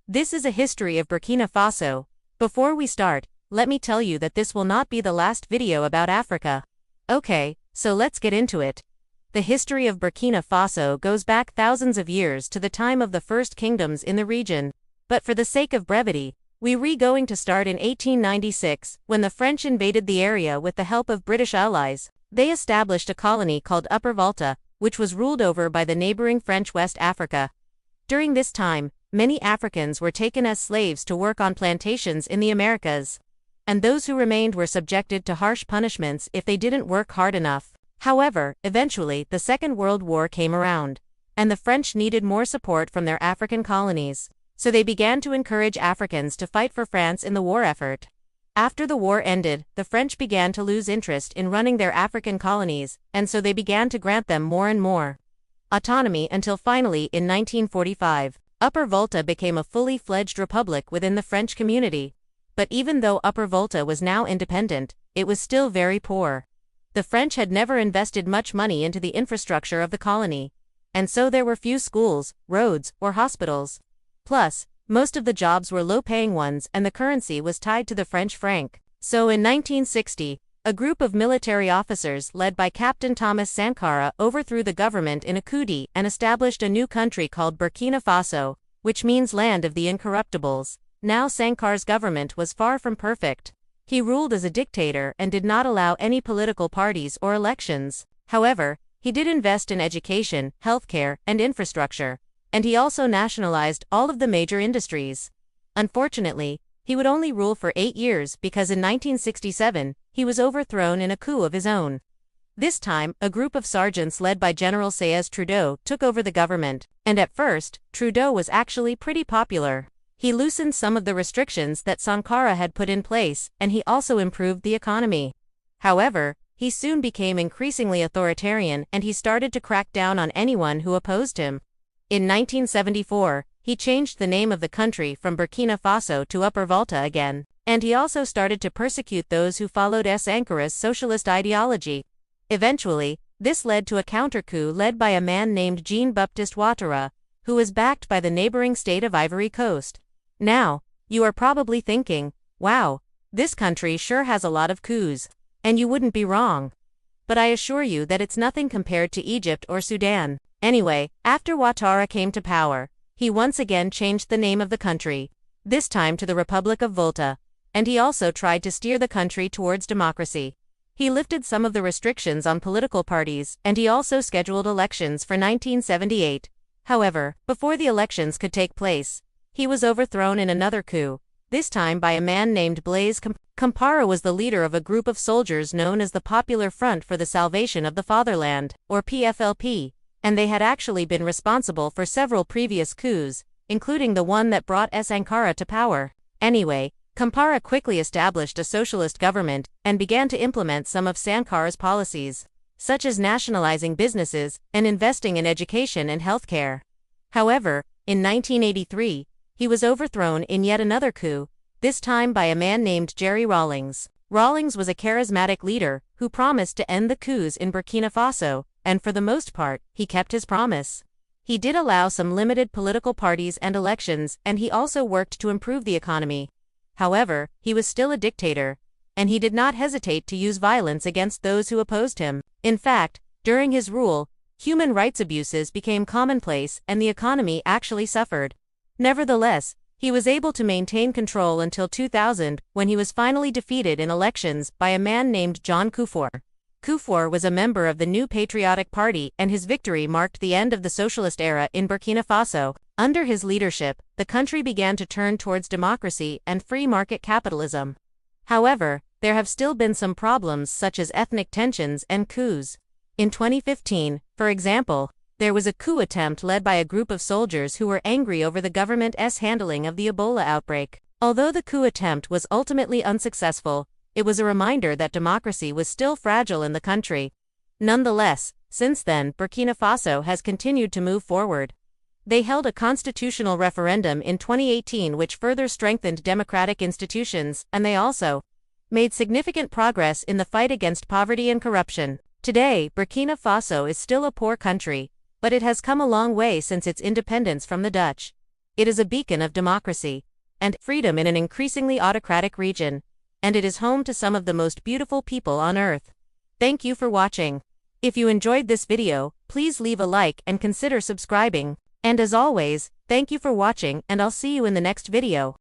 This is a history of Burkina Faso. Before we start, let me tell you that this will not be the last video about Africa. Okay, so let's get into it. The history of Burkina Faso goes back thousands of years to the time of the first kingdoms in the region. But for the sake of brevity, we're going to start in 1896, when the French invaded the area with the help of British allies. They established a colony called Upper Volta, which was ruled over by the neighboring French West Africa. During this time, many Africans were taken as slaves to work on plantations in the Americas. And those who remained were subjected to harsh punishments if they didn't work hard enough. However, eventually, the Second World War came around, and the French needed more support from their African colonies. So they began to encourage Africans to fight for France in the war effort. After the war ended, the French began to lose interest in running their African colonies, and so they began to grant them more and more autonomy until finally, in 1945, Upper Volta became a fully fledged republic within the French community. But even though Upper Volta was now independent, it was still very poor. The French had never invested much money into the infrastructure of the colony, and so there were few schools, roads, or hospitals. Plus, most of the jobs were low-paying ones and the currency was tied to the French franc. So in 1960, a group of military officers led by Captain Thomas Sankara overthrew the government in a coup d'etat and established a new country called Burkina Faso, which means land of the incorruptibles. Now Sankara's government was far from perfect. He ruled as a dictator and did not allow any political parties or elections. However, he did invest in education, healthcare, and infrastructure, and he also nationalized all of the major industries. Unfortunately, he would only rule for 8 years because in 1967, he was overthrown in a coup of his own. This time, a group of sergeants led by General Seize Trudeau took over the government, and at first, Trudeau was actually pretty popular. He loosened some of the restrictions that Sankara had put in place, and he also improved the economy. However, he soon became increasingly authoritarian and he started to crack down on anyone who opposed him. In 1974, he changed the name of the country from Burkina Faso to Upper Volta again, and he also started to persecute those who followed Sankara's socialist ideology. Eventually, this led to a counter-coup led by a man named Jean-Baptiste Ouattara, who was backed by the neighboring state of Ivory Coast. Now, you are probably thinking, wow, this country sure has a lot of coups. And you wouldn't be wrong. But I assure you that it's nothing compared to Egypt or Sudan. Anyway, after Ouattara came to power, he once again changed the name of the country, this time to the Republic of Volta, and he also tried to steer the country towards democracy. He lifted some of the restrictions on political parties, and he also scheduled elections for 1978. However, before the elections could take place, he was overthrown in another coup, this time by a man named Blaise Compaoré was the leader of a group of soldiers known as the Popular Front for the Salvation of the Fatherland, or PFLP, and they had actually been responsible for several previous coups, including the one that brought Sankara to power. Anyway, Compaoré quickly established a socialist government and began to implement some of Sankara's policies, such as nationalizing businesses and investing in education and healthcare. However, in 1983, he was overthrown in yet another coup, this time by a man named Jerry Rawlings. Rawlings was a charismatic leader who promised to end the coups in Burkina Faso, and for the most part, he kept his promise. He did allow some limited political parties and elections, and he also worked to improve the economy. However, he was still a dictator, and he did not hesitate to use violence against those who opposed him. In fact, during his rule, human rights abuses became commonplace and the economy actually suffered. Nevertheless, he was able to maintain control until 2000, when he was finally defeated in elections by a man named John Kufuor. Kufuor was a member of the New Patriotic Party and his victory marked the end of the socialist era in Burkina Faso. Under his leadership, the country began to turn towards democracy and free market capitalism. However, there have still been some problems such as ethnic tensions and coups. In 2015, for example, there was a coup attempt led by a group of soldiers who were angry over the government's handling of the Ebola outbreak. Although the coup attempt was ultimately unsuccessful, it was a reminder that democracy was still fragile in the country. Nonetheless, since then, Burkina Faso has continued to move forward. They held a constitutional referendum in 2018 which further strengthened democratic institutions, and they also made significant progress in the fight against poverty and corruption. Today, Burkina Faso is still a poor country, but it has come a long way since its independence from the Dutch. It is a beacon of democracy and freedom in an increasingly autocratic region, and it is home to some of the most beautiful people on earth. Thank you for watching. If you enjoyed this video, please leave a like and consider subscribing. And as always, thank you for watching, and I'll see you in the next video.